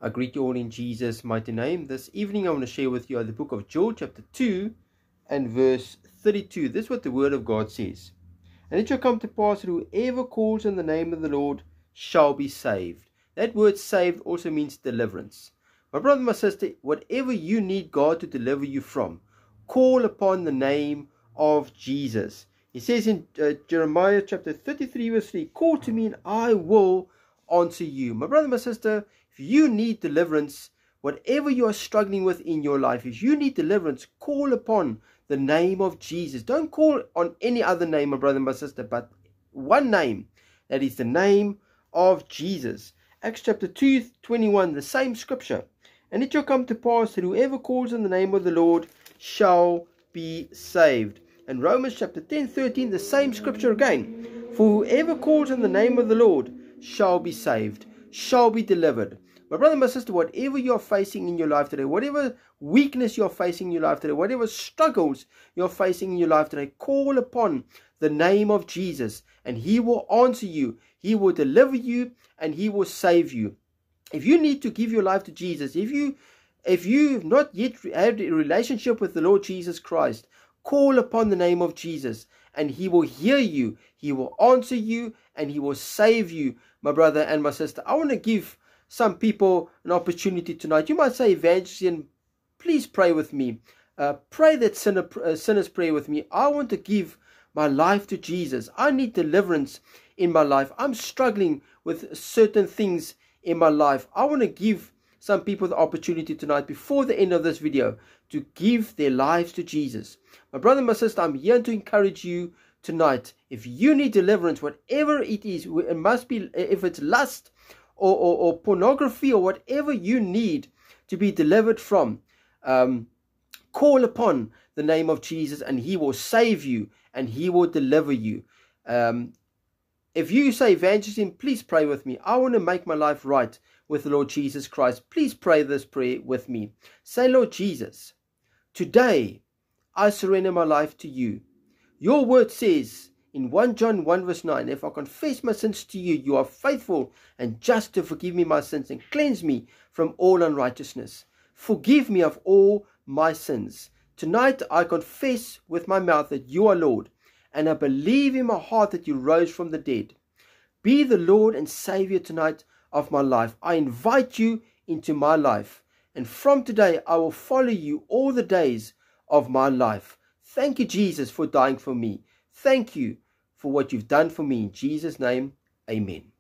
I greet you all in Jesus' mighty name. This evening I want to share with you the book of Joel chapter 2 and verse 32. This is what the word of God says. And it shall come to pass that whoever calls on the name of the Lord shall be saved. That word saved also means deliverance. My brother, my sister, whatever you need God to deliver you from, call upon the name of Jesus. He says in Jeremiah chapter 33 verse 3, call to me and I will answer you. My brother, my sister, if you need deliverance, whatever you are struggling with in your life, if you need deliverance, call upon the name of Jesus. Don't call on any other name, my brother, my sister, but one name. That is the name of Jesus. Acts chapter 2:21, the same scripture. And it shall come to pass that whoever calls on the name of the Lord shall be saved. And Romans chapter 10:13, the same scripture again. For whoever calls on the name of the Lord shall be saved, shall be delivered. My brother, my sister, whatever you're facing in your life today, whatever weakness you're facing in your life today, whatever struggles you're facing in your life today, call upon the name of Jesus and He will answer you, He will deliver you, and He will save you. If you need to give your life to Jesus, if you've not yet had a relationship with the Lord Jesus Christ, call upon the name of Jesus and He will hear you, He will answer you, and He will save you, my brother and my sister. I want to give some people an opportunity tonight. You might say, Evangelist, please pray with me. Pray that sinner's prayer with me. I want to give my life to Jesus. I need deliverance in my life. I'm struggling with certain things in my life. I want to give some people the opportunity tonight, before the end of this video, to give their lives to Jesus. My brother and my sister, I'm here to encourage you tonight. If you need deliverance, whatever it is, it must be, if it's lust or pornography or whatever you need to be delivered from, call upon the name of Jesus and He will save you and He will deliver you. If you say, Evangelist, please pray with me. I want to make my life right with the Lord Jesus Christ. Please pray this prayer with me. Say, Lord Jesus, today I surrender my life to you. Your word says in 1 John 1 verse 9, if I confess my sins to you, you are faithful and just to forgive me my sins and cleanse me from all unrighteousness. Forgive me of all my sins. Tonight I confess with my mouth that you are Lord, and I believe in my heart that you rose from the dead. Be the Lord and Savior tonight of my life. I invite you into my life, and from today I will follow you all the days of my life. Thank you, Jesus, for dying for me. Thank you for what you've done for me. In Jesus' name, amen.